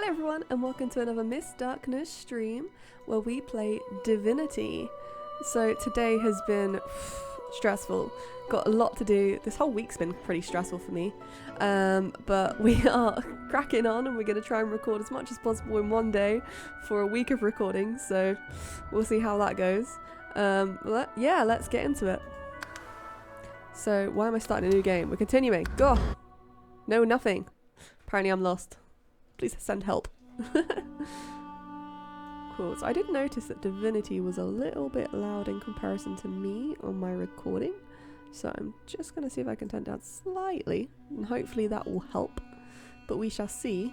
Hello everyone and welcome to another Miss Darkness stream where we play Divinity. So today has been stressful, got a lot to do. This whole week's been pretty stressful for me, but we are cracking on and we're going to try and record as much as possible in one day for a week of recording, so we'll see how that goes. Let's get into it. So why am I starting a new game? We're continuing. Go! No, nothing. Apparently I'm lost. Please send help. Cool. So I did notice that Divinity was a little bit loud in comparison to me on my recording. So I'm just going to see if I can turn it down slightly. And hopefully that will help. But we shall see.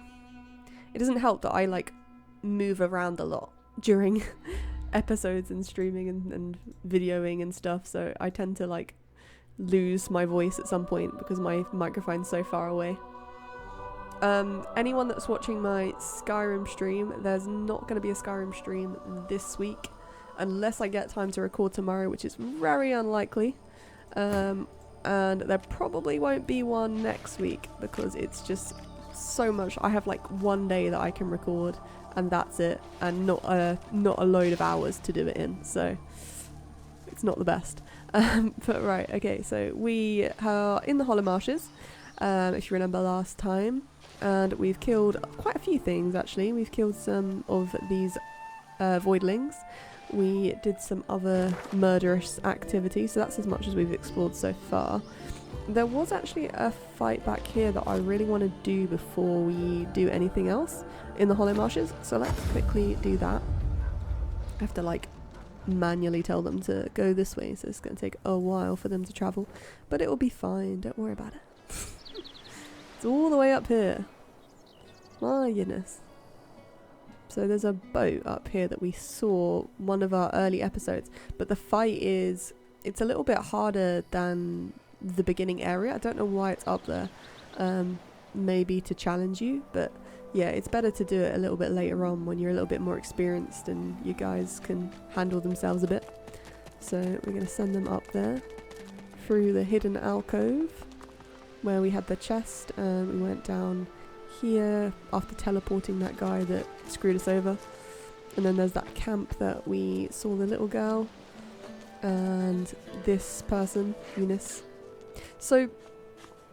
It doesn't help that I move around a lot during episodes and streaming and videoing and stuff. So I tend to lose my voice at some point because my microphone's so far away. Anyone that's watching my Skyrim stream, there's not going to be a Skyrim stream this week unless I get time to record tomorrow, which is very unlikely. And there probably won't be one next week because it's just so much. I have one day that I can record and that's it, and not a load of hours to do it in, so it's not the best. But right, okay, so we are in the Hollow Marshes, if you remember last time. And we've killed quite a few things actually. We've killed some of these voidlings. We did some other murderous activity, so that's as much as we've explored so far. There was actually a fight back here that I really want to do before we do anything else in the Hollow Marshes, so let's quickly do that. I have to manually tell them to go this way, so it's going to take a while for them to travel, but it will be fine, don't worry about it. It's all the way up here. My goodness. So there's a boat up here that we saw one of our early episodes, but the fight it's a little bit harder than the beginning area. I don't know why it's up there. Maybe to challenge you, but yeah, it's better to do it a little bit later on when you're a little bit more experienced and you guys can handle themselves a bit. So we're going to send them up there through the hidden alcove where we had the chest, and we went down here after teleporting that guy that screwed us over. And then there's that camp that we saw the little girl and this person, Eunice. So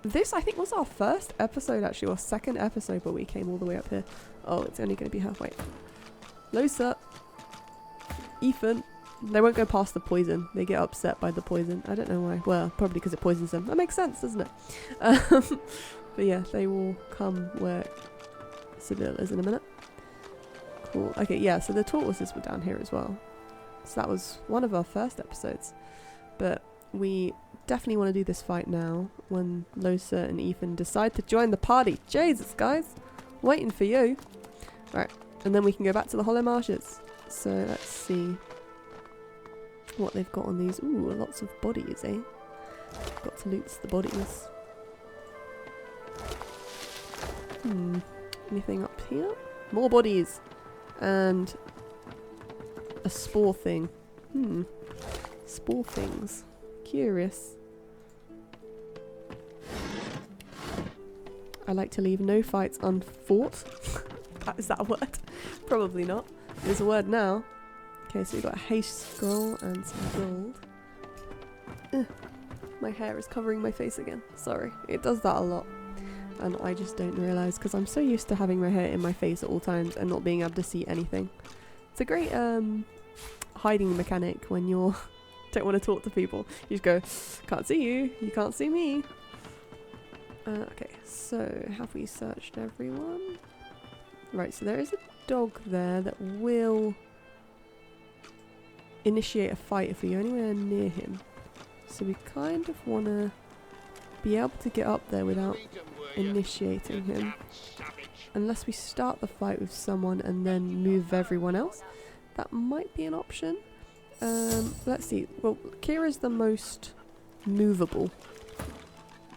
this I think was our first episode actually, or second episode, but we came all the way up here. Oh, it's only going to be halfway. Losa, Ethan. They won't go past the poison. They get upset by the poison. I don't know why. Well, probably because it poisons them. That makes sense, doesn't it? But yeah, they will come where Seville is in a minute. Cool. Okay, yeah, so the tortoises were down here as well. So that was one of our first episodes. But we definitely want to do this fight now when Losa and Ethan decide to join the party. Jesus, guys. Waiting for you. Right, and then we can go back to the Hollow Marshes. So let's see what they've got on these. Ooh, lots of bodies, eh? Got to loot the bodies. Anything up here? More bodies! And a spore thing. Spore things. Curious. I like to leave no fights unfought. Is that a word? Probably not. There's a word now. Okay, so we've got a haste scroll and some gold. My hair is covering my face again. Sorry. It does that a lot. And I just don't realise because I'm so used to having my hair in my face at all times and not being able to see anything. It's a great hiding mechanic when you don't want to talk to people. You just go, can't see you, you can't see me. Okay, so have we searched everyone? Right, so there is a dog there that will initiate a fight if we go anywhere near him. So we kind of want to be able to get up there without initiating him. Unless we start the fight with someone and then move everyone else. That might be an option. Let's see. Well, Kira's the most movable.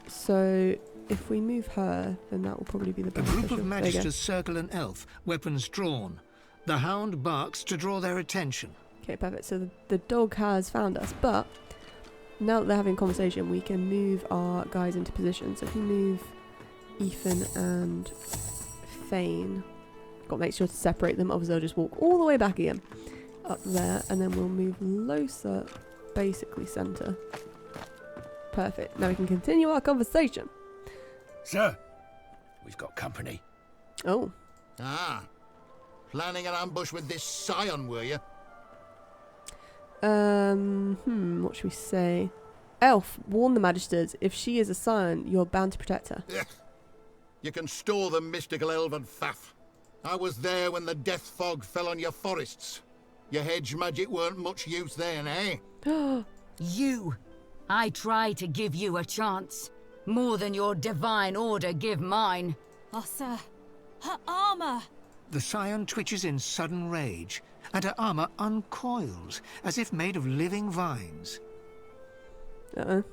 So if we move her, then that will probably be the best. A group of magisters circle an elf, weapons drawn. The hound barks to draw their attention. Okay, perfect. So the dog has found us, but now that they're having a conversation, we can move our guys into position. So if we move Ethan and Fane Got to make sure to separate them, otherwise they'll just walk all the way back again. Up there, and then we'll move Losa basically centre. Perfect. Now we can continue our conversation. Sir, we've got company. Oh. Ah. Planning an ambush with this scion, were you? What should we say? Elf, warn the Magisters. If she is a scion, you're bound to protect her. You can store the mystical elven faff. I was there when the death fog fell on your forests. Your hedge magic weren't much use then, eh? You. I try to give you a chance. More than your divine order give mine. Oh, sir. Her armor! The scion twitches in sudden rage, and her armor uncoils, as if made of living vines. Uh-oh.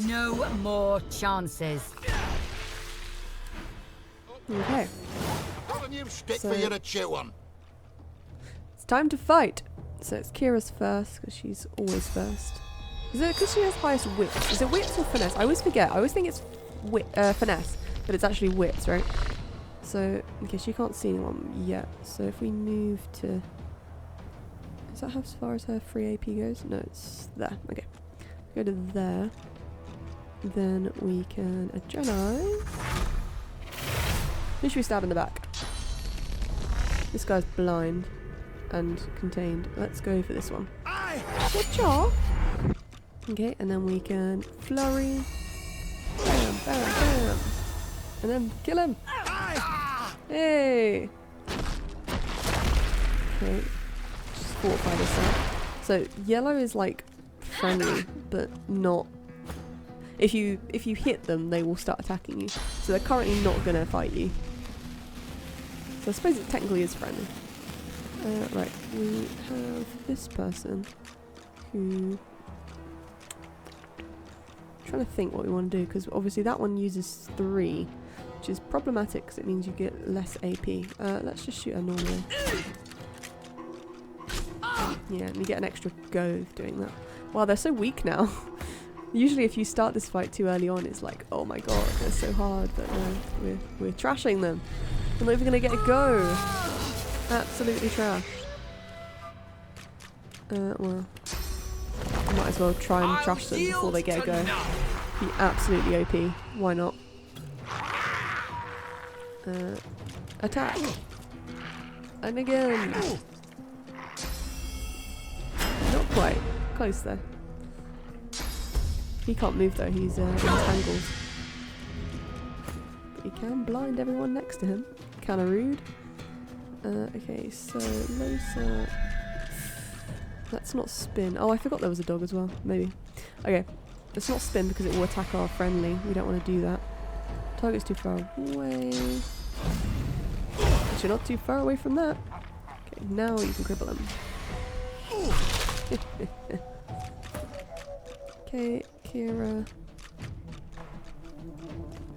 No more chances. Okay. Got a new stick So- for you to chew on. It's time to fight. So it's Kira's first, because she's always first. Is it because she has highest wits? Is it wits or finesse? I always forget. I always think it's finesse, but it's actually wits, right? So, okay, she can't see anyone yet. So if we move to... Is that how far as her free AP goes? No, it's there. Okay. Go to there. Then we can Adreni. Who should we stab in the back? This guy's blind and contained. Let's go for this one. Good job. Okay, and then we can flurry. Bam, bam, bam. And then kill him. Hey. Okay. Just fortify this up. So yellow is like friendly, but not. If you hit them, they will start attacking you. So they're currently not gonna fight you. So I suppose it technically is friendly. Right, we have this person who... I'm trying to think what we want to do, because obviously that one uses 3, which is problematic because it means you get less AP. Let's just shoot her normally. Yeah, and you get an extra go of doing that. Wow, they're so weak now. Usually if you start this fight too early on, it's like, oh my god, they're so hard, but no, we're trashing them. We're not even going to get a go. Absolutely trash. Well, I might as well try and trash them before they get a go. Be absolutely OP. Why not? Attack. And again. Not quite. Close though. He can't move though, he's entangled. But he can blind everyone next to him. Kinda rude. Okay, so Losa. Let's not spin. Oh, I forgot there was a dog as well. Maybe. Okay, let's not spin because it will attack our friendly. We don't want to do that. Target's too far away. Actually, not too far away from that. Okay, now you can cripple him. Okay, Kira.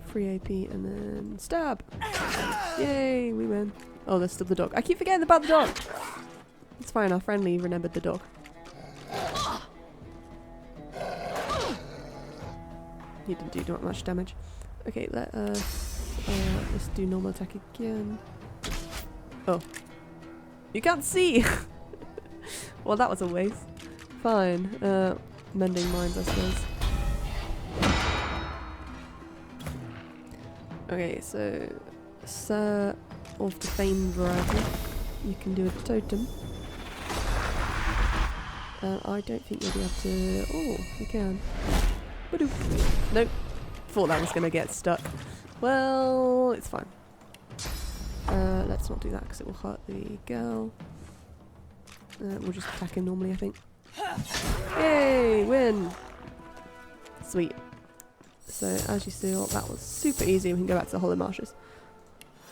Free AP and then stab. Yay, we win. Oh, there's still the dog. I keep forgetting about the dog. It's fine, our friendly remembered the dog. He didn't do not much damage. Okay, let us let's do normal attack again. Oh. You can't see! Well, that was a waste. Fine. Mending mines, I suppose. Okay, so Sir of the Fame variety. You can do a totem. I don't think you'll be able to... Oh, you can. Ba-doop. Nope. Thought that was going to get stuck. Well, it's fine. Let's not do that because it will hurt the girl. We'll just attack him normally, I think. Yay! Win! Sweet. So, as you see, that was super easy. We can go back to the Hollow Marshes.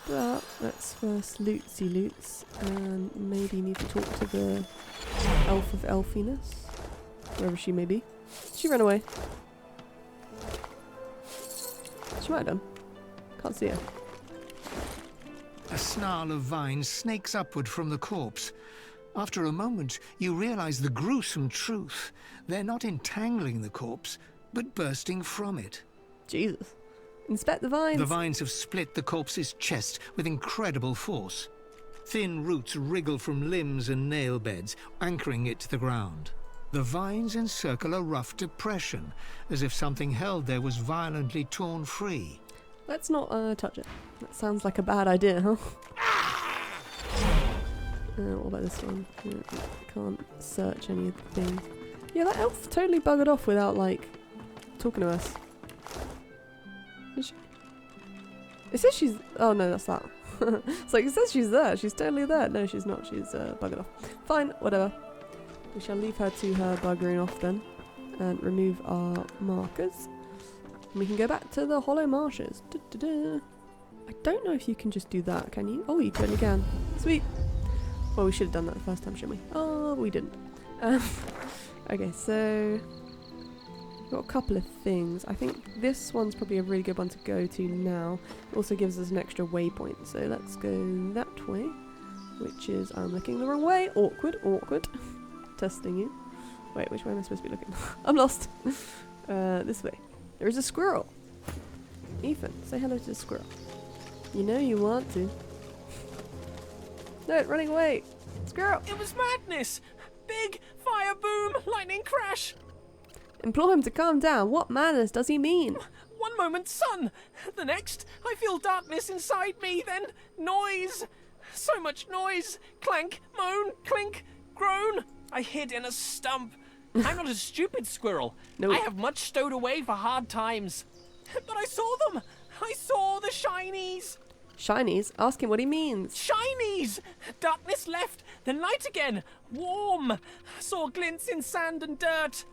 But let's first lootsy loots and maybe need to talk to the Elf of Elfiness, wherever she may be. She ran away. She might have done. Can't see her. A snarl of vines snakes upward from the corpse. After a moment, you realize the gruesome truth. They're not entangling the corpse, but bursting from it. Jesus. Inspect the vines. The vines have split the corpse's chest with incredible force. Thin roots wriggle from limbs and nail beds, anchoring it to the ground. The vines encircle a rough depression, as if something held there was violently torn free. Let's not touch it. That sounds like a bad idea, huh? What about this one? Yeah, can't search any of the things. Yeah, that elf totally buggered off without, like, talking to us. Is she? It says she's... Oh, no, that's that. It's like, it says she's there. She's totally there. No, she's not. She's buggered off. Fine, whatever. We shall leave her to her buggering off then. And remove our markers. And we can go back to the Hollow Marshes. I don't know if you can just do that, can you? Oh, you totally can. Sweet. Well, we should have done that the first time, shouldn't we? Oh, we didn't. Okay, so... We've got a couple of things. I think this one's probably a really good one to go to now. It also gives us an extra waypoint. So let's go that way. Which is... I'm looking the wrong way. Awkward, awkward. Testing you. Wait, which way am I supposed to be looking? I'm lost. This way. There is a squirrel. Ethan, say hello to the squirrel. You know you want to. No, running away. Squirrel. It was madness! Big fire boom, lightning crash. Implore him to calm down. What madness does he mean? One moment sun, the next I feel darkness inside me, then noise. So much noise. Clank, moan, clink, groan. I hid in a stump. I'm not a stupid squirrel. No. I have much stowed away for hard times. But I saw them. I saw the shinies. Shinies? Ask him what he means. Shinies! Darkness left, then light again. Warm. Saw glints in sand and dirt.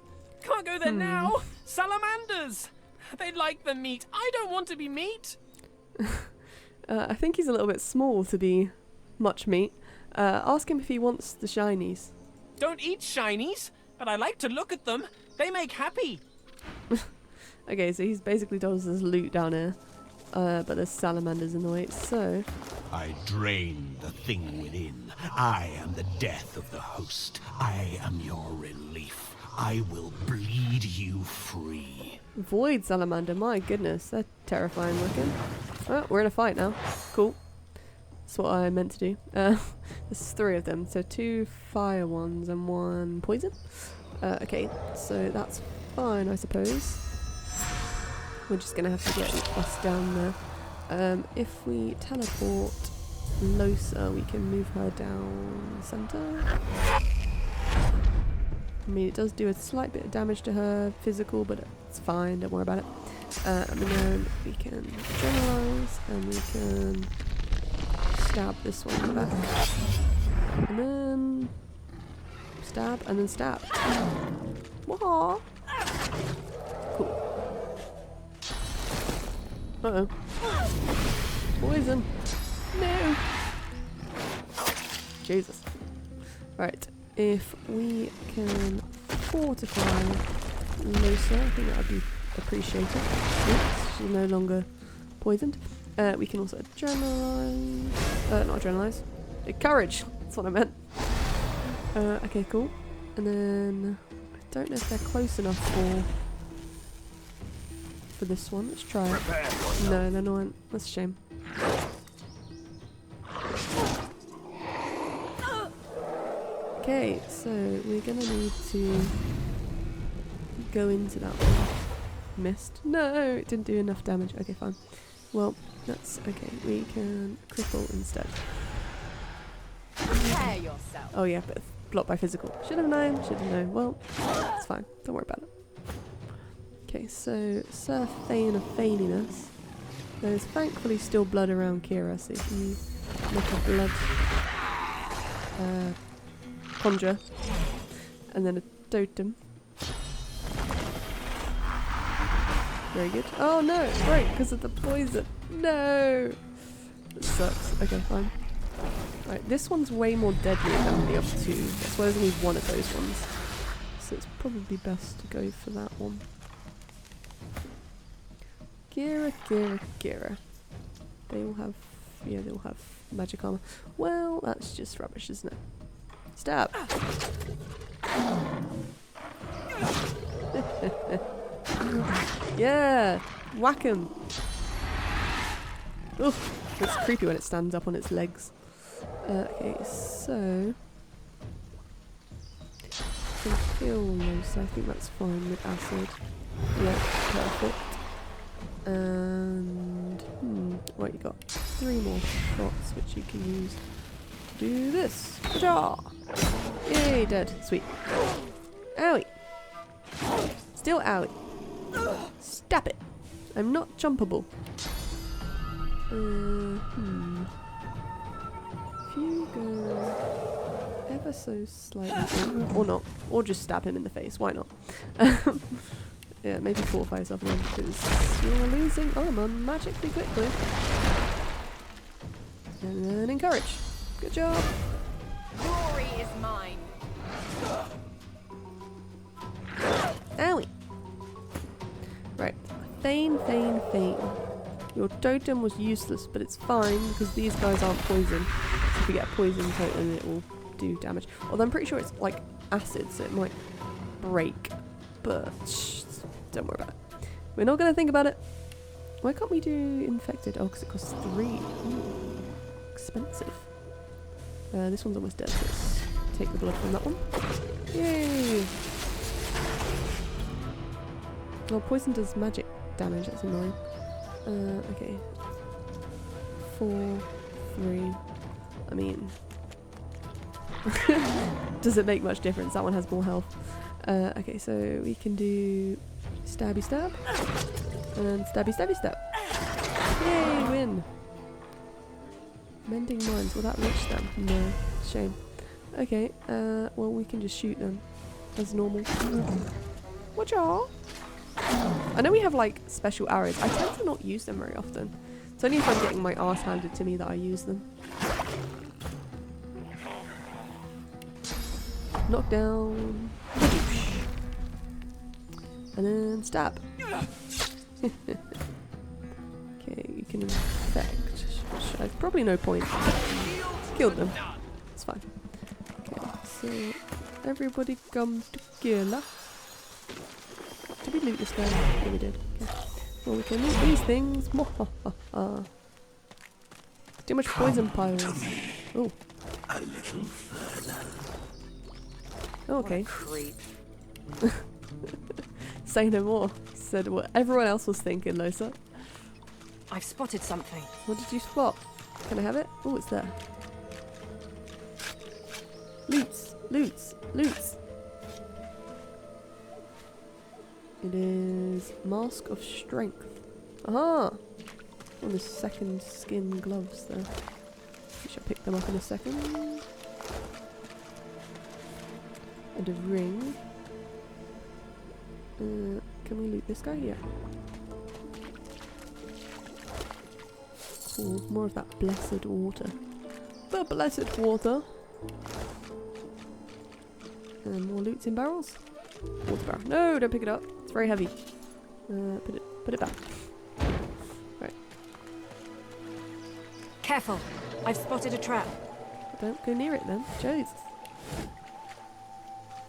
Can't go there now. Salamanders. They like the meat. I don't want to be meat. I think he's a little bit small to be much meat. Ask him if he wants the shinies. Don't eat shinies, but I like to look at them. They make happy. Okay, so he's basically told us there's loot down here. But there's salamanders in the way, so... I drain the thing within. I am the death of the host. I am your relief. I will bleed you free. Void salamander, my goodness, they're terrifying looking. Oh, we're in a fight now. Cool. That's what I meant to do. There's 3 of them, so 2 fire ones and 1 poison. Okay, so that's fine, I suppose. We're just going to have to get us down there. If we teleport Losa, we can move her down center. I mean, it does do a slight bit of damage to her physical, but it's fine, don't worry about it. And then we can generalize, and we can stab this one in the back. And then stab, and then stab. Wah! Cool. Uh-oh. Poison! No! Jesus. Right, if we can fortify Losa, I think that would be appreciated. Oops, she's no longer poisoned. We can also adrenalize. Not adrenalize. Courage! That's what I meant. Okay, cool. And then I don't know if they're close enough for this one. Let's try it. No, they're not. That's a shame. Okay, so we're gonna need to go into that one. Missed. No, it didn't do enough damage. Okay, fine. Well, that's okay. We can cripple instead. Prepare yourself. Oh yeah, but blocked by physical. Should have known. Should have known. Well, it's fine. Don't worry about it. Okay, so Sir Thane of Faniness. There's thankfully still blood around Kira, so if you make a blood conjure and then a totem. Very good. Oh no, right, because of the poison. No! That sucks. Okay, fine. Right, this one's way more deadly than the other two. That's why there's only one of those ones. So it's probably best to go for that one. Kira, Kira, Kira. They all have... yeah, they all have magic armor. Well, that's just rubbish, isn't it? Stab! Yeah! Whack him! Oof! It's creepy when it stands up on its legs. Okay, so I can kill those. I think that's fine with acid. Yeah, perfect. And what you got? 3 more shots which you can use to do this. Ka-cha! Yay, dead. Sweet. Owie. Still owie. Stab it. I'm not jumpable. If you go ever so slightly or not, or just stab him in the face, why not? Yeah, maybe fortify yourself then, because you're losing armor magically quickly. And then encourage. Good job. Glory is mine. Owie. Right. Feign. Your totem was useless, but it's fine because these guys aren't poison. So if you get a poison totem, it will do damage. Although I'm pretty sure it's like acid, so it might break. But don't worry about it. We're not going to think about it. Why can't we do infected? Oh, because it costs 3. Ooh, expensive. This one's almost dead, so let's take the blood from that one. Yay! Well, poison does magic damage, that's annoying. Okay. 4, 3. I mean... does it make much difference? That one has more health. Okay, so we can do stabby stab. And stabby stabby stab. Yay, win! Mending mines, will that reach them? No, shame. Okay, well we can just shoot them as normal. Watch out! I know we have like special arrows. I tend to not use them very often. It's only if I'm getting my arse handed to me that I use them. Knock down. And then stab. Okay, you can infect. There's probably no point. Killed them. It's fine. Okay, so everybody come together. Did we loot this guy? Yeah, we did. Okay. Well, we can loot these things. Too much poison piles. Oh. A little further. Okay. Say no more. Said what everyone else was thinking, Losa. I've spotted something. What did you spot? Can I have it? Oh, it's there. Loots. It is Mask of Strength. Aha! Oh, the second skin gloves there. We shall pick them up in a second. And a ring. Can we loot this guy? Yeah. Cool. More of that blessed water. The blessed water. And more loots in barrels. Water barrel. No, don't pick it up. It's very heavy. Put it back. Right. Careful. I've spotted a trap. Don't go near it then. Jesus.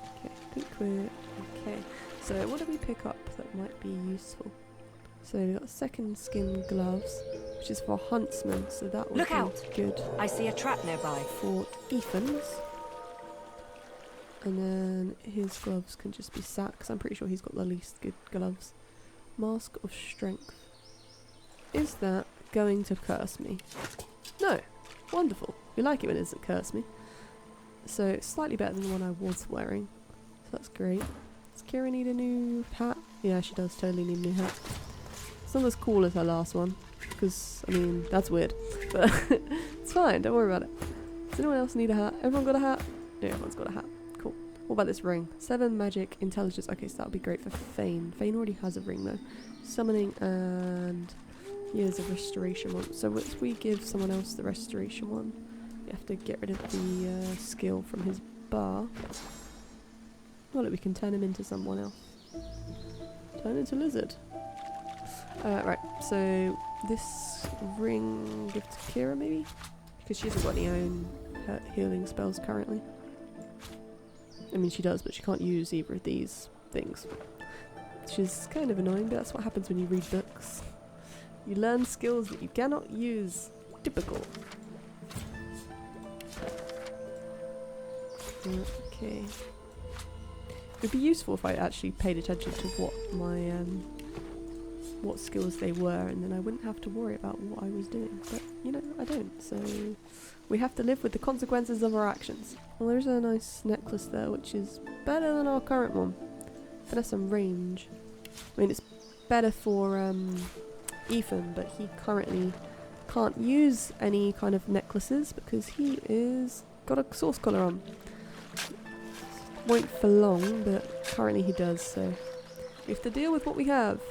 Okay, I think we're okay. So what do we pick up that might be useful? So we've got second skin gloves, which is for huntsmen, so that would be good. I see a trap nearby. For Ethan's. And then his gloves can just be sacks. I'm pretty sure he's got the least good gloves. Mask of Strength. Is that going to curse me? No. Wonderful. We like it when it doesn't curse me. So it's slightly better than the one I was wearing. So that's great. Does Kira need a new hat? Yeah, she does totally need a new hat. It's not as cool as her last one. Because, I mean, that's weird. But it's fine. Don't worry about it. Does anyone else need a hat? Everyone got a hat? Yeah, everyone's got a hat. Cool. What about this ring? 7 magic intelligence. Okay, so that would be great for Fane. Fane already has a ring though. Summoning and years of restoration one. So if we give someone else the restoration one, we have to get rid of the skill from his bar. Well, look, we can turn him into someone else. Turn into lizard. Right, so this ring give to Kira maybe? Because she hasn't got any own healing spells currently. I mean, she does, but she can't use either of these things. Which is kind of annoying, but that's what happens when you read books. You learn skills that you cannot use. Typical. Okay. It'd be useful if I actually paid attention to what my what skills they were, and then I wouldn't have to worry about what I was doing. But you know, I don't. So we have to live with the consequences of our actions. Well, there's a nice necklace there, which is better than our current one. But has some range. I mean, it's better for Ethan, but he currently can't use any kind of necklaces because he is got a source collar on. Won't for long, but currently he does, so we have to deal with what we have.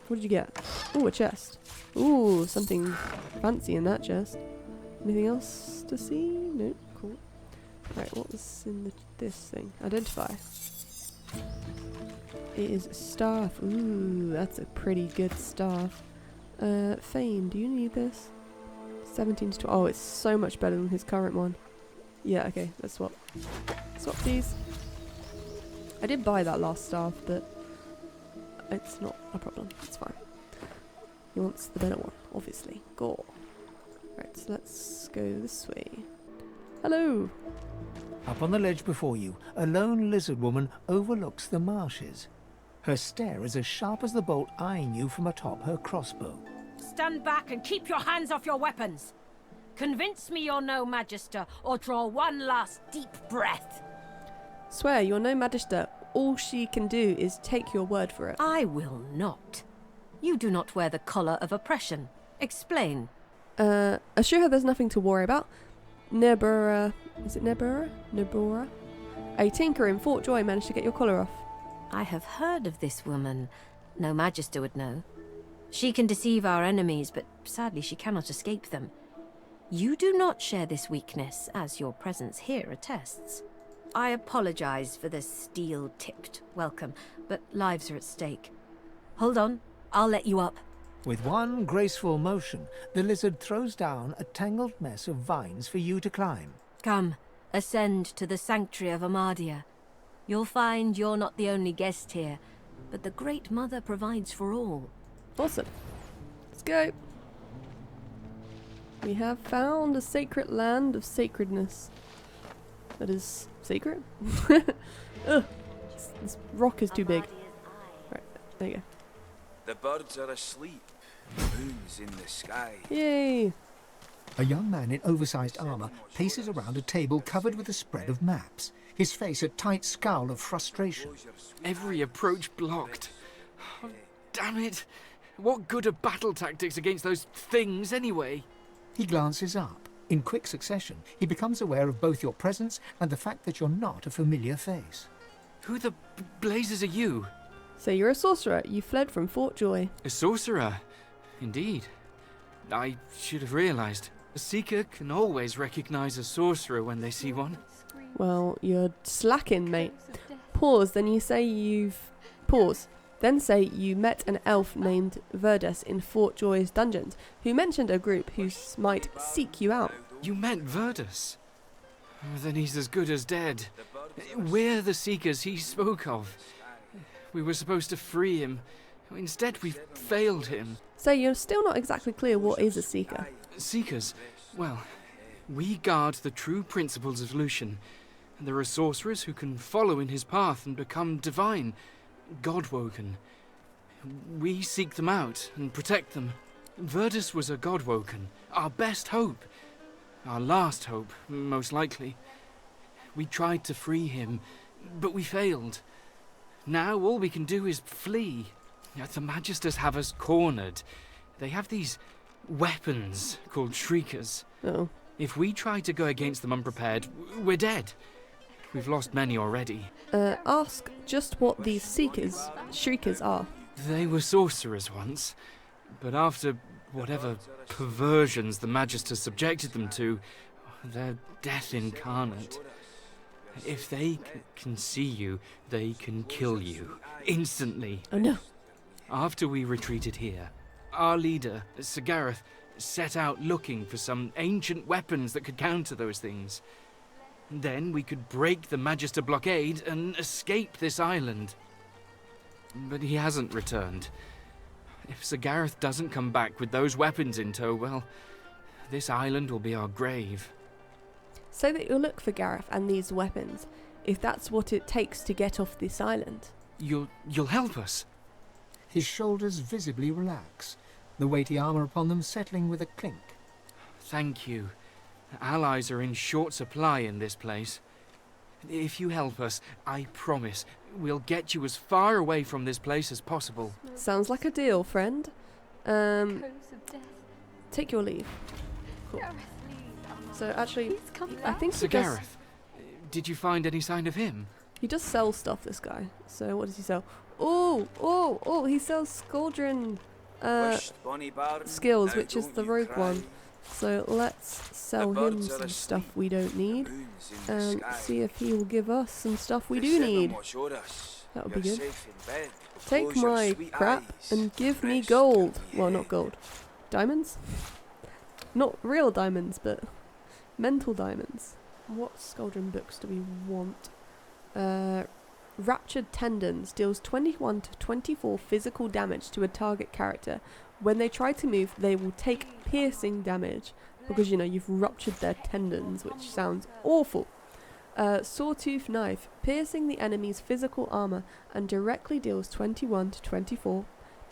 What did you get? Ooh, a chest. Ooh, something fancy in that chest. Anything else to see? No. Cool. Right, what was in this thing? Identify. It is staff. Ooh, that's a pretty good staff. Fame, do you need this? 17 to 12. Oh, it's so much better than his current one. Yeah, okay, let's swap. Swap these. I did buy that last staff, but it's not a problem. It's fine. He wants the better one, obviously. Go. Right, so let's go this way. Hello! Up on the ledge before you, a lone lizard woman overlooks the marshes. Her stare is as sharp as the bolt eyeing you from atop her crossbow. Stand back and keep your hands off your weapons. Convince me you're no Magister, or draw one last deep breath. Swear you're no Magister. All she can do is take your word for it. I will not. You do not wear the collar of oppression. Explain. Assure her there's nothing to worry about. Nebura... Is it Nebura? Nebura? A tinker in Fort Joy managed to get your collar off. I have heard of this woman. No Magister would know. She can deceive our enemies, but sadly she cannot escape them. You do not share this weakness, as your presence here attests. I apologize for the steel-tipped welcome, but lives are at stake. Hold on, I'll let you up. With one graceful motion, the lizard throws down a tangled mess of vines for you to climb. Come, ascend to the Sanctuary of Amadia. You'll find you're not the only guest here, but the Great Mother provides for all. Awesome. Let's go. We have found a sacred land of sacredness. That is sacred? Ugh. This rock is too big. Right, there you go. The birds are asleep. Moon's in the sky. Yay! A young man in oversized armor paces around a table covered with a spread of maps, his face a tight scowl of frustration. Every approach blocked. Oh, damn it! What good are battle tactics against those things anyway? He glances up. In quick succession, he becomes aware of both your presence and the fact that you're not a familiar face. Who the blazes are you? So you're a sorcerer. You fled from Fort Joy. A sorcerer? Indeed. I should have realized. A seeker can always recognize a sorcerer when they see one. Well, you're slacking, mate. Pause, then you say you've... Pause. Then say you met an elf named Verdus in Fort Joy's dungeons, who mentioned a group who might seek you out. You met Verdus? Then he's as good as dead. We're the seekers he spoke of. We were supposed to free him. Instead, we failed him. So you're still not exactly clear what is a seeker. Seekers? Well, we guard the true principles of Lucian. And there are sorcerers who can follow in his path and become divine, godwoken. We seek them out and protect them. Verdus was a godwoken, our best hope. Our last hope, most likely. We tried to free him, but we failed. Now all we can do is flee. The Magisters have us cornered. They have these weapons called Shriekers. Oh. If we try to go against them unprepared, we're dead. We've lost many already. Ask just what these Shriekers are. They were sorcerers once, but after whatever perversions the Magisters subjected them to, they're death incarnate. If they can see you, they can kill you. Instantly. Oh no. After we retreated here, our leader, Sir Gareth, set out looking for some ancient weapons that could counter those things. Then we could break the Magister blockade and escape this island. But he hasn't returned. If Sir Gareth doesn't come back with those weapons in tow, well, this island will be our grave. Say that you'll look for Gareth and these weapons, if that's what it takes to get off this island. You'll help us? His shoulders visibly relax, the weighty armor upon them settling with a clink. Thank you. Allies are in short supply in this place. If you help us, I promise, we'll get you as far away from this place as possible. Sounds like a deal, friend. Take your leave. Cool. So actually, I think Sir Gareth, did you find any sign of him? He does sell stuff, this guy. So what does he sell? Oh, he sells Scaldron skills, which is the rogue one. So let's sell him some stuff we don't need and see if he will give us some stuff we do need. That would be good. Take my crap and give me gold. Well, not gold. Diamonds? Not real diamonds, but mental diamonds. What Scaldron books do we want? Raptured Tendons deals 21 to 24 physical damage to a target character. When they try to move, they will take piercing damage because, you know, you've ruptured their tendons, which sounds awful. Sawtooth Knife, piercing the enemy's physical armor and directly deals 21 to 24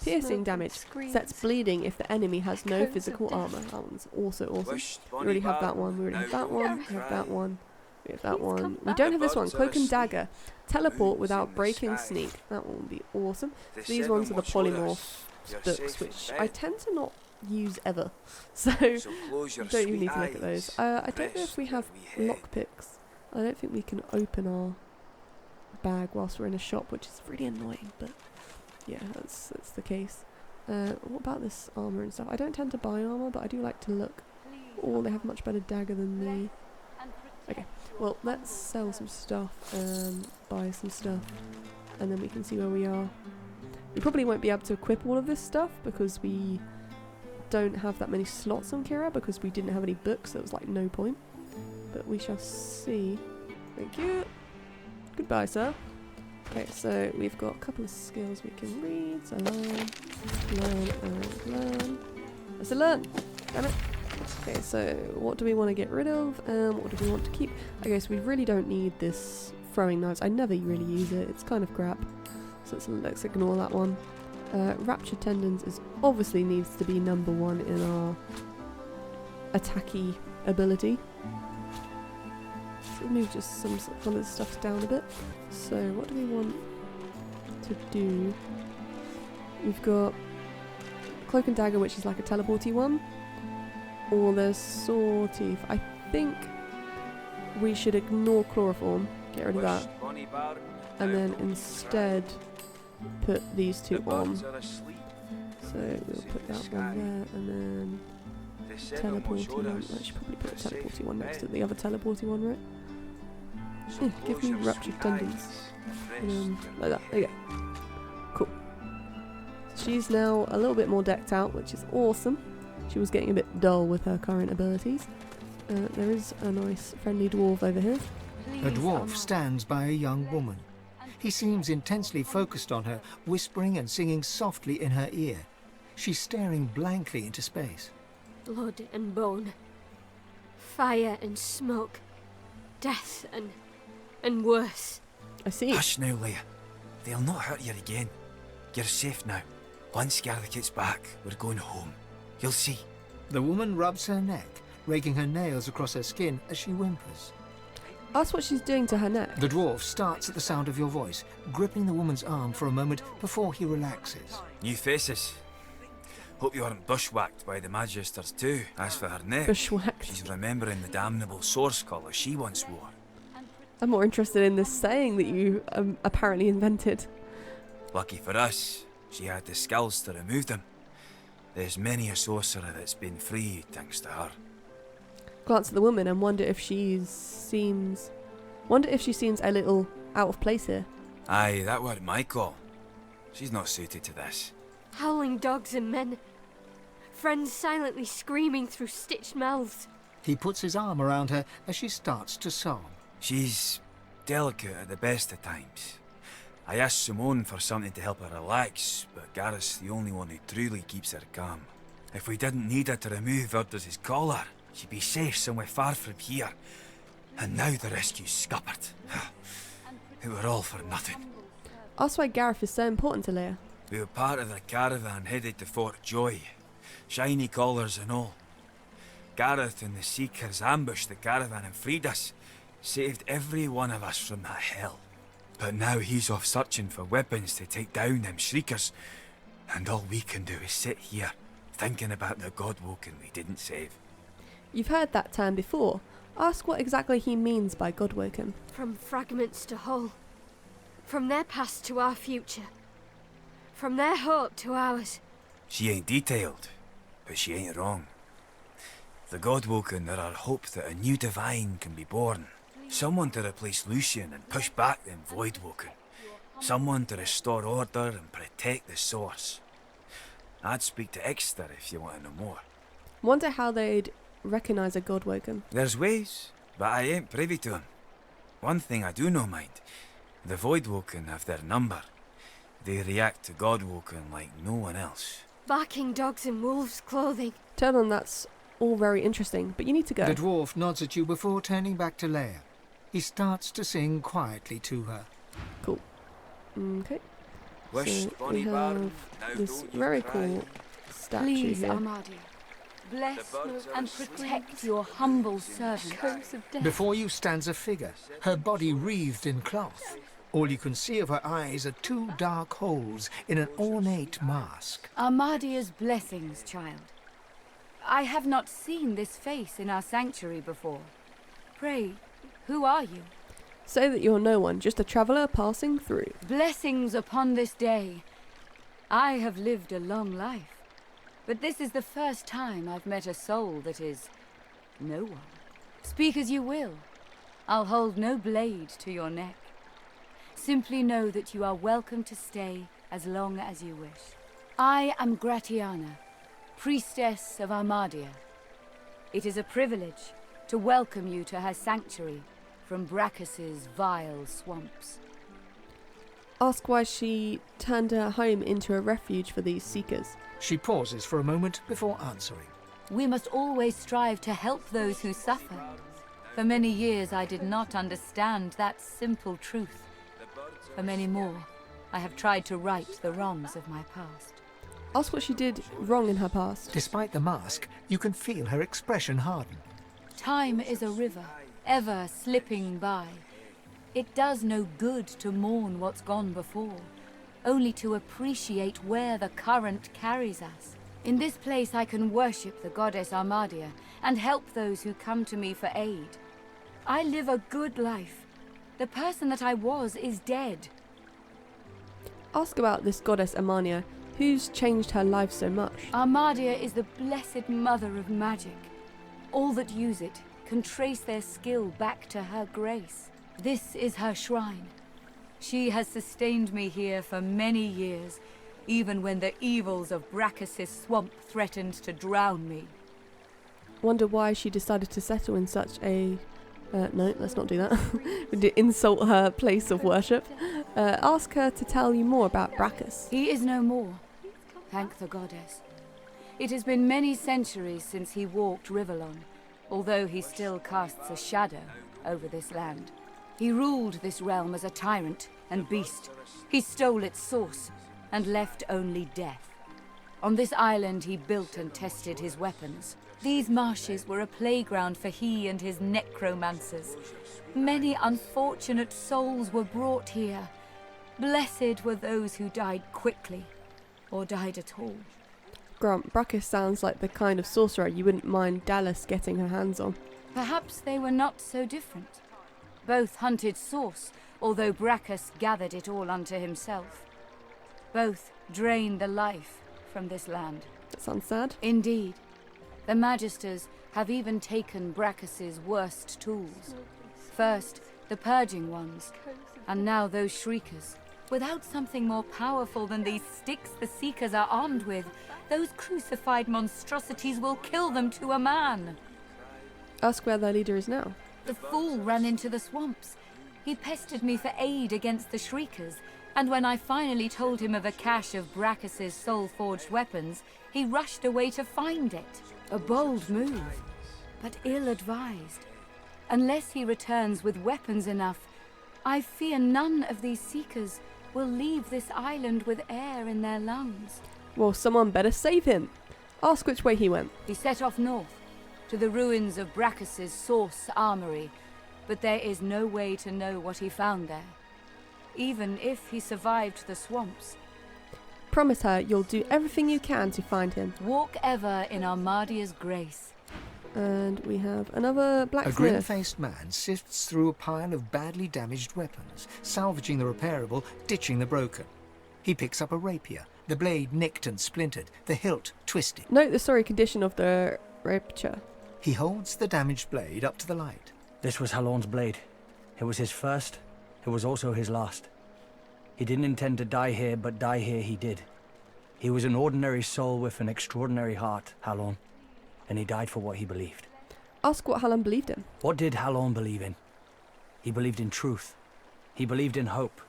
piercing damage. Sets bleeding if the enemy has no physical armor. That one's also awesome. We already have that one. We already have that one. We have that one. We have that one. We don't have this one. Cloak and Dagger. Teleport without breaking sneak. That one would be awesome. So these ones are the polymorph books, which I tend to not use ever. So don't even need to look at those. I don't know if we have lockpicks. I don't think we can open our bag whilst we're in a shop, which is really annoying, but yeah, that's the case. What about this armour and stuff? I don't tend to buy armour, but I do like to look. Oh, they have a much better dagger than me. Okay, well, let's sell some stuff and buy some stuff, and then we can see where we are. We probably won't be able to equip all of this stuff because we don't have that many slots on Kira because we didn't have any books, so it was like no point. But we shall see. Thank you. Goodbye, sir. Okay, so we've got a couple of skills we can read. So learn, and learn. Let's learn! Damn it! Okay, so what do we want to get rid of? What do we want to keep? Okay, so we really don't need this throwing knives. I never really use it. It's kind of crap. So let's ignore that one. Raptured Tendons is obviously needs to be number 1 in our attacky ability. So move just some of this stuff down a bit. So what do we want to do? We've got Cloak and Dagger, which is like a teleporty one. Or there's Sawtooth. I think we should ignore Chloroform, get rid of that, and then instead put these two on. So we'll put that one there, and then teleporty one. I should probably put the teleporty one next to the other teleporty one, right? Yeah, give me Raptured Tendons. Like that. There you go. Cool. She's now a little bit more decked out, which is awesome. She was getting a bit dull with her current abilities. There is a nice friendly dwarf over here. A dwarf stands by a young woman. He seems intensely focused on her, whispering and singing softly in her ear. She's staring blankly into space. Blood and bone. Fire and smoke. Death and worse. I see. Hush now, Leia. They'll not hurt you again. You're safe now. Once Gareth gets back, we're going home. You'll see. The woman rubs her neck, raking her nails across her skin as she whimpers. That's what she's doing to her neck. The dwarf starts at the sound of your voice, gripping the woman's arm for a moment before he relaxes. New faces. Hope you weren't bushwhacked by the Magisters too. As for her neck, Bushwhacked. she's remembering the damnable source collar she once wore. I'm more interested in this saying that you apparently invented. Lucky for us, she had the skills to remove them. There's many a sorcerer that's been freed thanks to her. Glance at the woman and wonder if she seems a little out of place here. Aye, that weren't my call. She's not suited to this. Howling dogs and men. Friends silently screaming through stitched mouths. He puts his arm around her as she starts to sob. She's delicate at the best of times. I asked Simone for something to help her relax, but Gareth's the only one who truly keeps her calm. If we didn't need her to remove Urdus' collar, she'd be safe somewhere far from here. And now the rescue's scuppered. It were all for nothing. Ask why Gareth is so important to Leia. We were part of the caravan headed to Fort Joy. Shiny collars and all. Gareth and the Seekers ambushed the caravan and freed us. Saved every one of us from that hell. But now he's off searching for weapons to take down them Shriekers. And all we can do is sit here, thinking about the Godwoken we didn't save. You've heard that term before. Ask what exactly he means by Godwoken. From fragments to whole. From their past to our future. From their hope to ours. She ain't detailed, but she ain't wrong. The Godwoken are our hope that a new divine can be born. Someone to replace Lucian and push back them Voidwoken. Someone to restore order and protect the source. I'd speak to Exeter if you want to know more. Wonder how they'd recognise a Godwoken. There's ways, but I ain't privy to 'em. One thing I do know, mind. The Voidwoken have their number. They react to Godwoken like no one else. Barking dogs in wolves' clothing. Turn on, that's all very interesting, but you need to go. The dwarf nods at you before turning back to Leia. He starts to sing quietly to her. Cool. Okay. Wish So Bonnie we Baron, have now this don't you very cry. cool statue Please, here. Amadia, bless The birds are and asleep. protect your humble servant. Before you stands a figure, her body wreathed in cloth. All you can see of her eyes are two dark holes in an ornate mask. Amadia's blessings, child. I have not seen this face in our sanctuary before. Pray, who are you? Say that you're no one, just a traveller passing through. Blessings upon this day. I have lived a long life, but this is the first time I've met a soul that is no one. Speak as you will. I'll hold no blade to your neck. Simply know that you are welcome to stay as long as you wish. I am Gratiana, priestess of Amadia. It is a privilege to welcome you to her sanctuary from Brachus's vile swamps. Ask why she turned her home into a refuge for these seekers. She pauses for a moment before answering. We must always strive to help those who suffer. For many years I did not understand that simple truth. For many more, I have tried to right the wrongs of my past. Ask what she did wrong in her past. Despite the mask, you can feel her expression harden. Time is a river, ever slipping by. It does no good to mourn what's gone before, only to appreciate where the current carries us. In this place I can worship the goddess Amadia and help those who come to me for aid. I live a good life. The person that I was is dead. Ask about this goddess Amadia. Who's changed her life so much? Amadia is the blessed mother of magic. All that use it can trace their skill back to her grace. This is her shrine. She has sustained me here for many years, even when the evils of Brachus's swamp threatened to drown me. Wonder why she decided to settle in such a... no, let's not do that. We did insult her place of worship. Ask her to tell you more about Brachus. He is no more. Thank the goddess. It has been many centuries since he walked Rivellon, although he still casts a shadow over this land. He ruled this realm as a tyrant and beast. He stole its source and left only death. On this island he built and tested his weapons. These marshes were a playground for he and his necromancers. Many unfortunate souls were brought here. Blessed were those who died quickly, or died at all. Grant, Brachus sounds like the kind of sorcerer you wouldn't mind Dallas getting her hands on. Perhaps they were not so different. Both hunted source, although Brachus gathered it all unto himself. Both drained the life from this land. That sounds sad. Indeed. The Magisters have even taken Brachus's worst tools. First, the purging ones, and now those shriekers. Without something more powerful than these sticks the Seekers are armed with, those crucified monstrosities will kill them to a man. Ask where their leader is now. The fool ran into the swamps. He pestered me for aid against the shriekers, and when I finally told him of a cache of Brachus's soul-forged weapons, he rushed away to find it. A bold move, but ill-advised. Unless he returns with weapons enough, I fear none of these seekers will leave this island with air in their lungs. Well, someone better save him. Ask which way he went. He set off north, to the ruins of Brachus's Source Armory, but there is no way to know what he found there, even if he survived the swamps. Promise her you'll do everything you can to find him. Walk ever in Armadia's grace. And we have another A blacksmith. grim-faced man sifts through a pile of badly damaged weapons, salvaging the repairable, ditching the broken. He picks up a rapier, the blade nicked and splintered, the hilt twisted. Note the sorry condition of the rapier. He holds the damaged blade up to the light. This was Halorn's blade. It was his first, it was also his last. He didn't intend to die here, but die here he did. He was an ordinary soul with an extraordinary heart, Halorn, and he died for what he believed. Ask what Halorn believed in. What did Halorn believe in? He believed in truth. He believed in hope.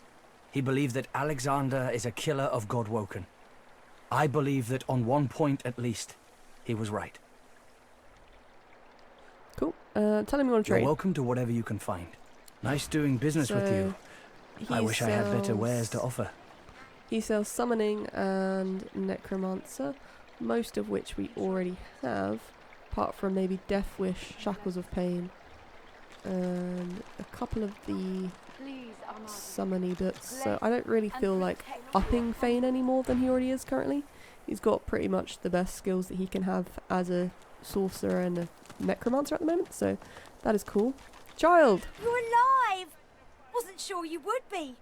He believed that Alexander is a killer of Godwoken. I believe that on one point at least, he was right. Cool. Tell him you want to trade. You're welcome to whatever you can find. Nice doing business with you. I wish I had better wares to offer. He sells Summoning and Necromancer, most of which we already have, apart from maybe Death Wish, Shackles of Pain, and a couple of the summony bits. So I don't really feel like upping Fane any more than he already is currently. He's got pretty much the best skills that he can have as a sorcerer and a necromancer at the moment, so that is cool. Child! You're alive! Wasn't sure you would be.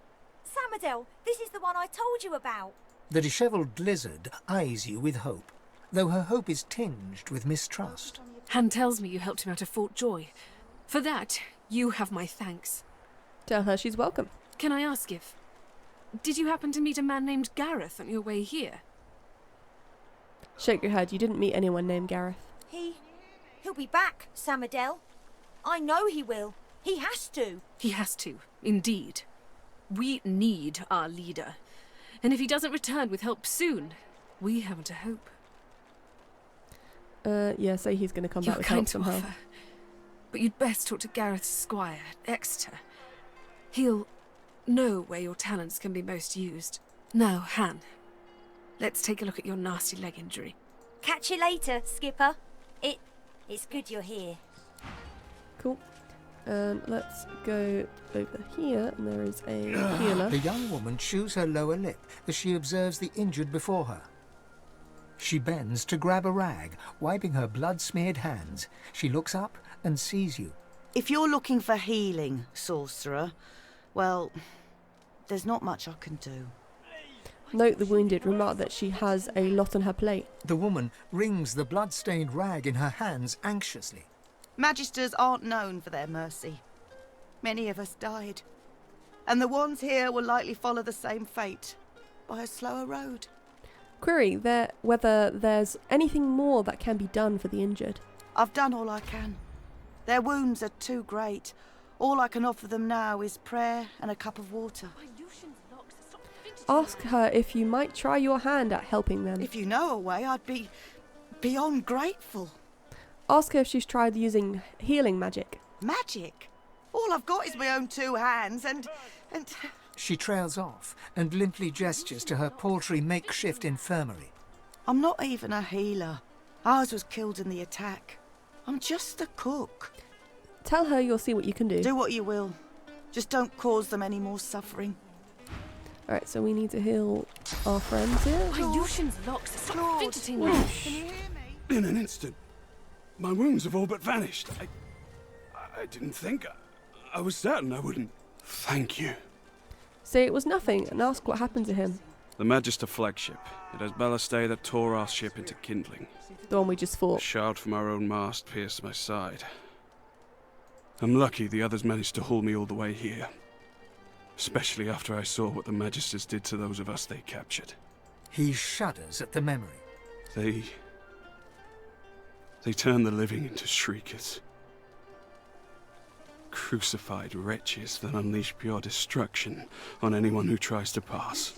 Samadel, this is the one I told you about. The dishevelled lizard eyes you with hope, though her hope is tinged with mistrust. Han tells me you helped him out of Fort Joy. For that, you have my thanks. Tell her she's welcome. Can I ask if... Did you happen to meet a man named Gareth on your way here? Shake your head, you didn't meet anyone named Gareth. He'll be back, Samadel. I know he will. He has to. He has to, indeed. We need our leader. And if he doesn't return with help soon, we haven't a hope. Yeah, say he's going to come back with help somehow. Offer, but you'd best talk to Gareth's squire, Exeter. He'll know where your talents can be most used. Now, Han, let's take a look at your nasty leg injury. Catch you later, Skipper. It's good you're here. Cool. And let's go over here, and there is a healer. The young woman chews her lower lip as she observes the injured before her. She bends to grab a rag, wiping her blood-smeared hands. She looks up and sees you. If you're looking for healing, sorcerer, well, there's not much I can do. Note the wounded, remark that she has a lot on her plate. The woman wrings the blood-stained rag in her hands anxiously. Magisters aren't known for their mercy. Many of us died. And the ones here will likely follow the same fate, by a slower road. Query whether there's anything more that can be done for the injured. I've done all I can. Their wounds are too great. All I can offer them now is prayer and a cup of water. Ask her if you might try your hand at helping them. If you know a way, I'd be beyond grateful. Ask her if she's tried using healing magic. Magic? All I've got is my own two hands and... She trails off and limply gestures to her paltry makeshift infirmary. I'm not even a healer. Ours was killed in the attack. I'm just a cook. Tell her you'll see what you can do. Do what you will. Just don't cause them any more suffering. Alright, so we need to heal our friends here. My Lucian's locks stop fidgeting now. Can you hear me? In an instant. My wounds have all but vanished. I didn't think. I was certain I wouldn't. Thank you. Say it was nothing and ask what happened to him. The Magister flagship. It has ballastay that tore our ship into kindling. The one we just fought. A shard from our own mast pierced my side. I'm lucky the others managed to haul me all the way here. Especially after I saw what the Magisters did to those of us they captured. He shudders at the memory. They turn the living into shriekers. Crucified wretches that unleash pure destruction on anyone who tries to pass.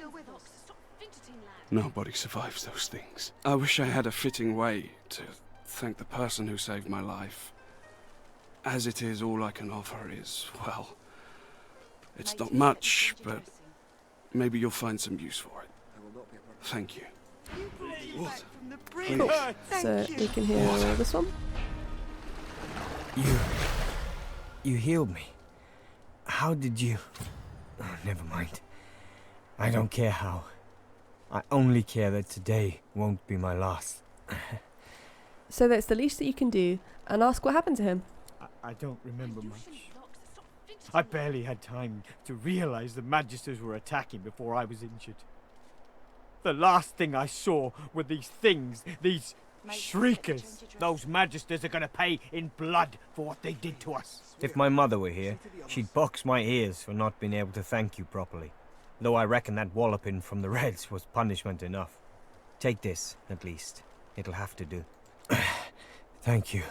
Nobody survives those things. I wish I had a fitting way to thank the person who saved my life. As it is, all I can offer is, well, it's not much, but maybe you'll find some use for it. Thank you. What? From the Please. Cool. So we can hear this one. You healed me. How did you... Oh, never mind. I don't care how. I only care that today won't be my last. So that's the least that you can do, and ask what happened to him. I don't remember much. I barely had time to realize the Magisters were attacking before I was injured. The last thing I saw were these things, these shriekers. Those Magisters are gonna pay in blood for what they did to us. If my mother were here, she'd box my ears for not being able to thank you properly. Though I reckon that walloping from the Reds was punishment enough. Take this, at least. It'll have to do. Thank you.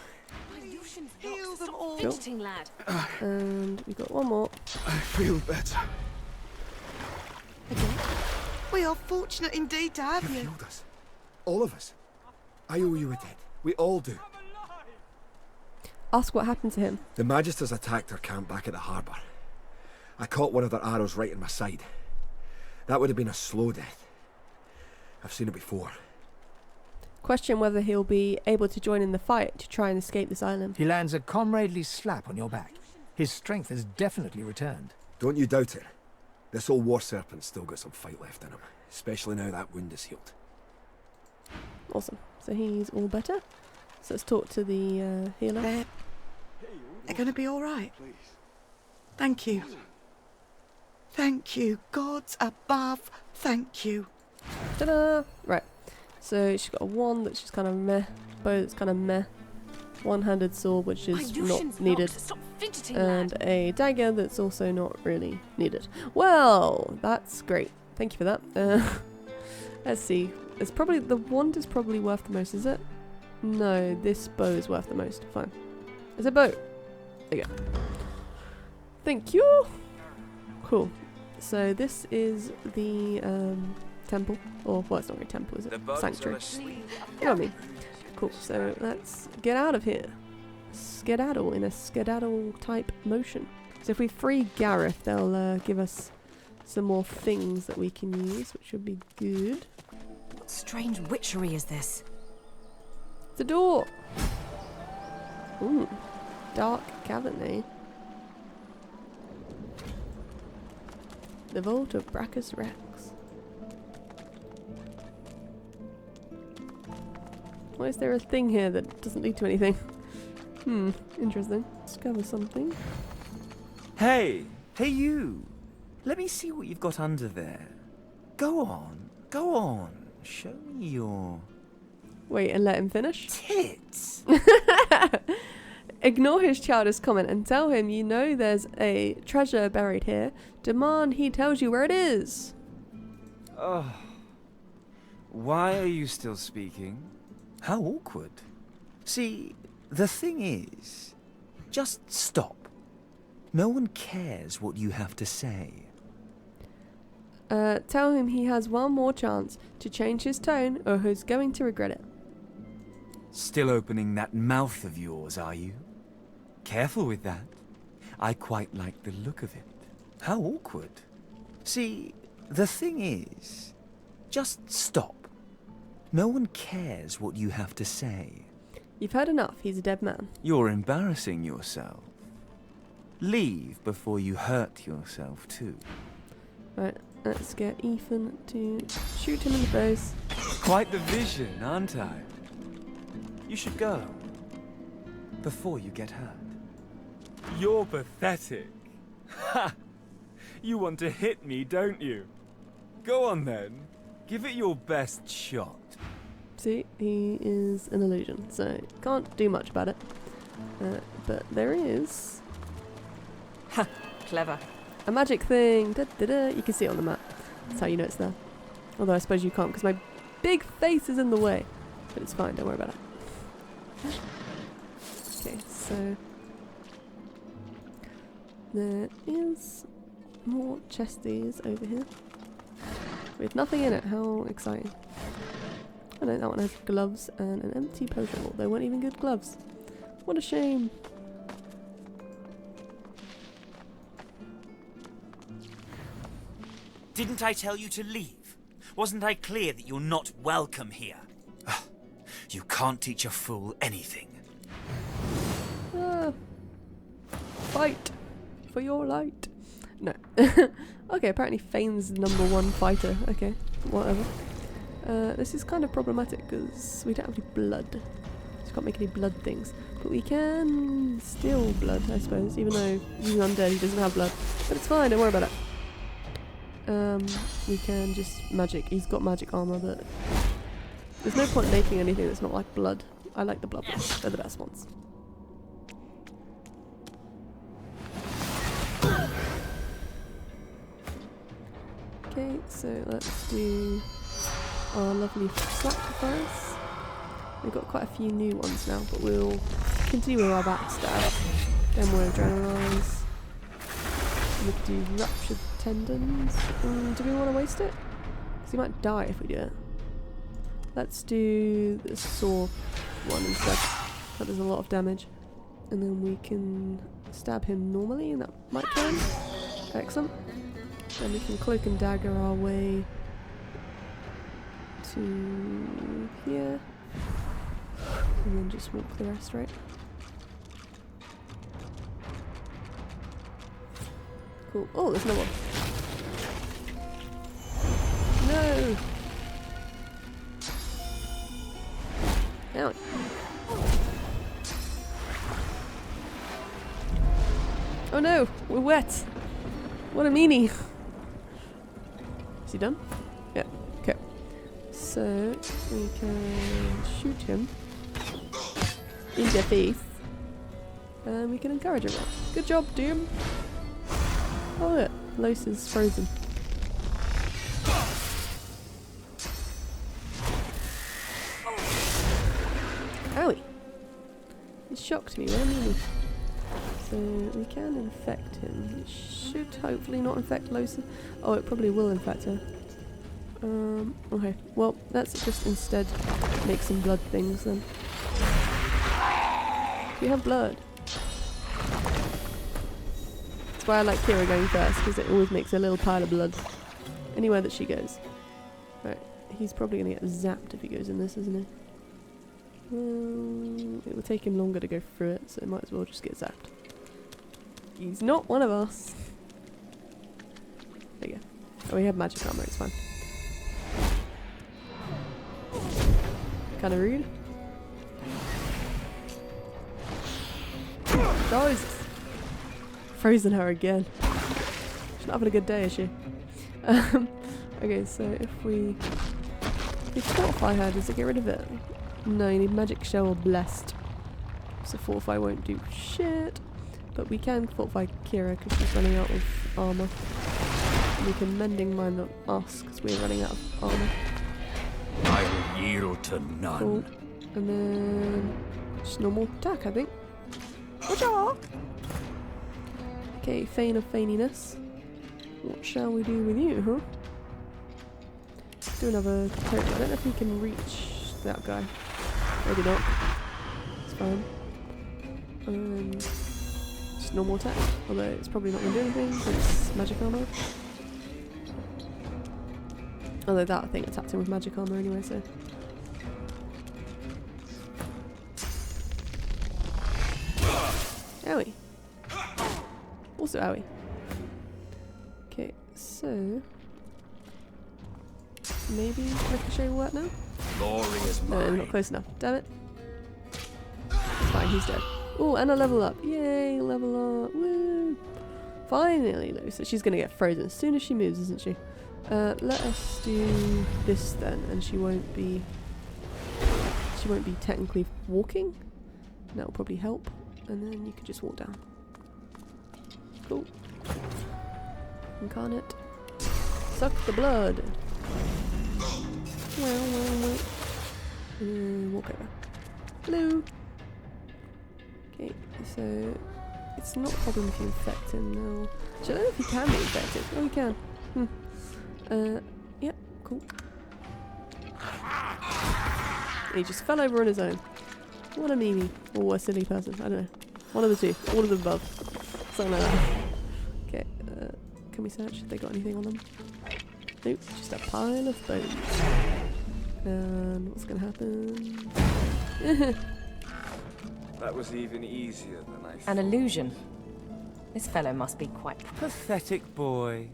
Heal them all. Cool. And we've got one more. I feel better. Again? We are fortunate indeed to have you. Healed us. All of us. I owe you a debt. We all do. Ask what happened to him. The Magisters attacked our camp back at the harbour. I caught one of their arrows right in my side. That would have been a slow death. I've seen it before. Question whether he'll be able to join in the fight to try and escape this island. He lands a comradely slap on your back. His strength has definitely returned. Don't you doubt it. This old war serpent's still got some fight left in him. Especially now that wound is healed. Awesome. So he's all better. So let's talk to the healer. They're going to be all right. Thank you. Thank you. Gods above, thank you. Ta-da! Right. So she's got a wand that's just kind of meh. Bow that's kind of meh. One-handed sword, which is not needed. And a dagger that's also not really needed. Well, that's great. Thank you for that. Let's see. It's probably... The wand is probably worth the most, is it? No, this bow is worth the most. Fine. It's a bow. There you go. Thank you. Cool. So this is the temple. Or, well, it's not really a temple, is it? Sanctuary. You know what I mean? Cool. So let's get out of here. Skedaddle in a skedaddle type motion. So if we free Gareth, they'll give us some more things that we can use, which would be good. What strange witchery is this? The door. Ooh, dark cavern, eh? The vault of Brachus Rex. Why is there a thing here that doesn't lead to anything? Interesting. Discover something. Hey you! Let me see what you've got under there. Go on. Show me your... Wait, and let him finish? Tits! Ignore his childish comment and tell him you know there's a treasure buried here. Demand he tells you where it is. Oh. Why are you still speaking? How awkward. See, the thing is, just stop. No one cares what you have to say. Tell him he has one more chance to change his tone or he's going to regret it. Still opening that mouth of yours, are you? Careful with that. I quite like the look of it. How awkward. See, the thing is, just stop. No one cares what you have to say. You've heard enough. He's a dead man. You're embarrassing yourself. Leave before you hurt yourself too. Right, let's get Ethan to shoot him in the face. Quite the vision, aren't I? You should go. Before you get hurt. You're pathetic. Ha! You want to hit me, don't you? Go on then. Give it your best shot. See, he is an illusion, so can't do much about it. But there is... Ha! Clever. A magic thing. Da, da, da. You can see it on the map. That's how you know it's there. Although I suppose you can't because my big face is in the way. But it's fine, don't worry about it. Okay, so... There is more chesties over here. With nothing in it. How exciting. Oh no, that one has gloves and an empty potion. They weren't even good gloves. What a shame. Didn't I tell you to leave? Wasn't I clear that you're not welcome here? You can't teach a fool anything. Fight for your light. No. Okay, apparently Fane's #1 fighter. Okay, whatever. This is kind of problematic because we don't have any blood. So can't make any blood things. But we can steal blood, I suppose, even though he's undead, he doesn't have blood. But it's fine, don't worry about it. We can just magic. He's got magic armor, but there's no point making anything that's not like blood. I like the blood ones. They're the best ones. Okay, so let's do our lovely sacrifice. We've got quite a few new ones now, but we'll continue with our backstab. Then we'll adrenalize. We could do ruptured tendons. Do we want to waste it? Because he might die if we do it. Let's do the saw one instead. That does a lot of damage. And then we can stab him normally, and that might kill him. Excellent. Then we can cloak and dagger our way to here. And then just walk the rest, right? Cool. Oh, there's no one. No! Ow. Oh no! We're wet! What a meanie! Is he done? Yeah. Okay. So, we can shoot him in the face. And we can encourage him. Good job, Doom! Oh look, Los is frozen. Owie! He shocked me, what a meanie. So we can infect him. It should hopefully not infect Los. Oh, it probably will infect her. Okay. Well, let's just instead make some blood things then. We have blood. That's why I like Kira going first, because it always makes a little pile of blood anywhere that she goes. Right, he's probably going to get zapped if he goes in this, isn't he? It will take him longer to go through it, so it might as well just get zapped. He's not one of us. There you go. Oh, we have magic armor, it's fine. Kinda rude. Jesus! Frozen her again. She's not having a good day, is she? Okay, so if we fortify her, does it get rid of it? No, you need magic shell or blessed. So fortify won't do shit. But we can fortify Kira because she's running out of armor. We can mending mine on us because we're running out of armor. I will yield to none. Cool. And then just normal attack, I think. Whatcha? Okay, Fane of Faniness. What shall we do with you, huh? Do another totem. I don't know if we can reach that guy. Maybe not. It's fine. Just normal attack. Although it's probably not going to do anything because it's magic armor. Although that, I think, attacked him with magic armor anyway, so. Owie. Also owie. Okay, so. Maybe Ricochet will work now? Glory is no, not close enough. Damn it. It's fine, he's dead. Oh, and a level up. Yay, level up. Woo! Finally, though. So she's going to get frozen as soon as she moves, isn't she? Let us do this then, and she won't be technically walking. That'll probably help. And then you can just walk down. Cool. Incarnate. Suck the blood. Walk over. Hello. Okay, so it's not a problem if you infect him now. So I don't know if he can be infected. Oh, he can. Yeah, cool. He just fell over on his own. What a meanie. Or a silly person. I don't know. One of the two. All of the above. Something like that. Okay, can we search? Have they got anything on them? Nope, just a pile of bones. And what's gonna happen? That was even easier than I thought. An illusion. This fellow must be quite Pathetic boy.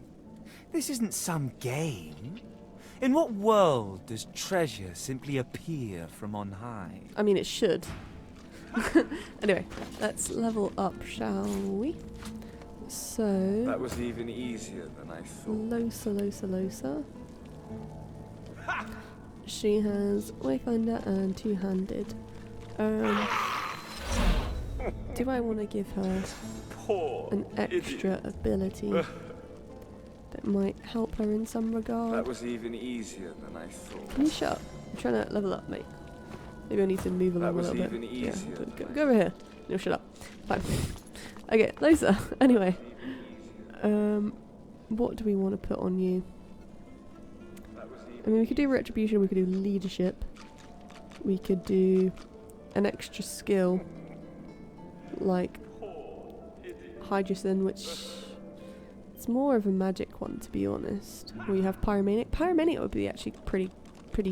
This isn't some game. In what world does treasure simply appear from on high? I mean, it should. Anyway, let's level up, shall we? So... That was even easier than I thought. Losa. She has Wayfinder and two-handed. Do I want to give her an extra ability that might help her in some regard? That was even easier than I thought. Can you shut up? I'm trying to level up, mate. Maybe I need to move along a little bit. That was even easier. Yeah, go over here. No, shut up. Fine. Okay, Losa. Anyway. What do we want to put on you? I mean, we could do Retribution, we could do Leadership. We could do an extra skill like Hydrogen, which it's more of a magic one, to be honest. We have Pyromaniac. Pyromaniac would be actually pretty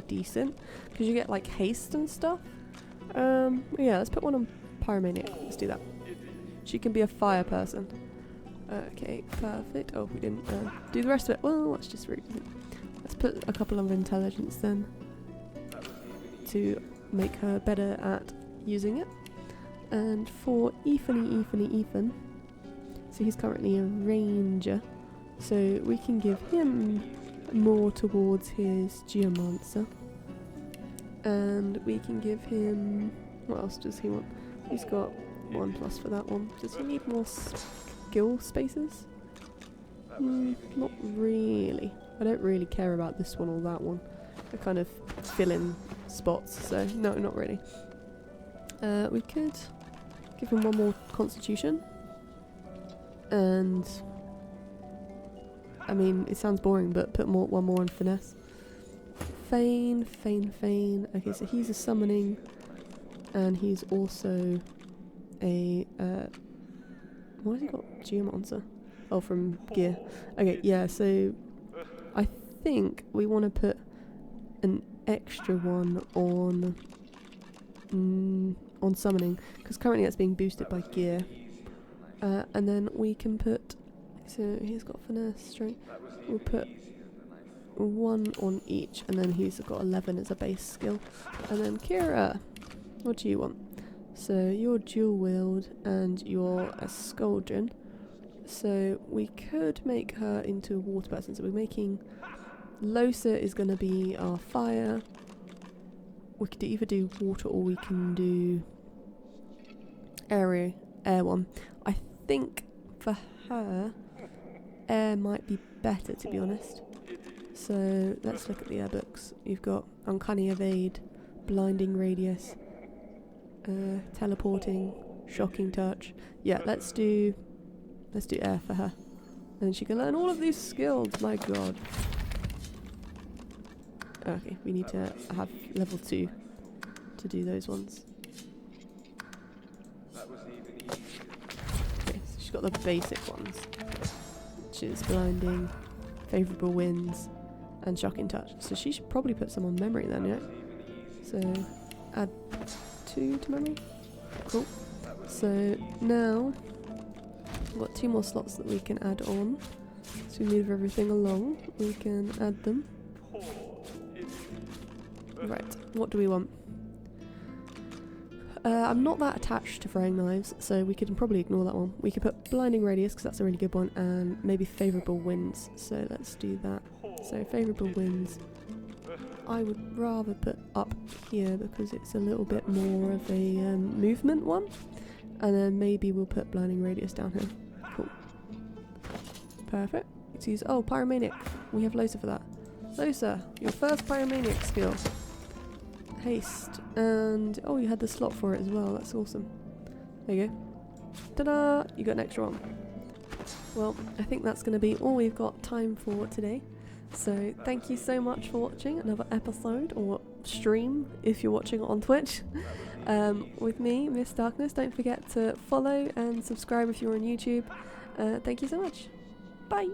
decent because you get like haste and stuff. Yeah, let's put one on Pyromaniac. Let's do that. She can be a fire person. Okay, perfect. Oh, we didn't do the rest of it. Well, that's just rude. Let's put a couple of intelligence then to make her better at using it. And for Ethan, so he's currently a ranger, so we can give him more towards his Geomancer. And we can give him... what else does he want? He's got 1+ for that one. Does he need more skill spaces? Not really. I don't really care about this one or that one. I kind of fill in spots, so no, not really. We could give him one more Constitution. And I mean, it sounds boring, but put one more on Finesse. Feign. Okay, so he's a summoning, and he's also a why has he got Geomancer? Oh, from gear. Okay, yeah, so I think we want to put an extra one on summoning, because currently that's being boosted by gear. And then we can put, so he's got finesse, strength. We'll put one on each, and then he's got 11 as a base skill. And then Kira, what do you want? So you're dual wield and you're a Scoldron. So we could make her into a water person. So we're making Losa is going to be our fire. We could either do water or we can do air one. I think for her, air might be better, to be honest. So let's look at the air books. You've got Uncanny Evade, Blinding Radius, Teleporting, Shocking Touch. Yeah, let's do air for her. And she can learn all of these skills, my god. Okay, we need to have level 2 to do those ones. Okay, so she's got the basic ones, which is Blinding, Favourable Winds, and Shocking Touch. So she should probably put some on memory then, yeah? So add 2 to memory. Cool. So now we've got 2 more slots that we can add on. So we move everything along. We can add them. Right, what do we want? I'm not that attached to throwing knives, so we could probably ignore that one. We could put Blinding Radius, because that's a really good one, and maybe Favourable Winds. So let's do that. So Favourable Winds, I would rather put up here because it's a little bit more of a movement one. And then maybe we'll put Blinding Radius down here. Cool. Perfect. Let's use, oh, Pyromaniac. We have Losa for that. Losa, your first Pyromaniac skill. Haste. And, oh, you had the slot for it as well. That's awesome. There you go. Ta-da! You got an extra one. Well, I think that's going to be all we've got time for today. So thank you so much for watching another episode or stream if you're watching it on Twitch with me, Miss Darkness. Don't forget to follow and subscribe if you're on YouTube. Thank you so much. Bye.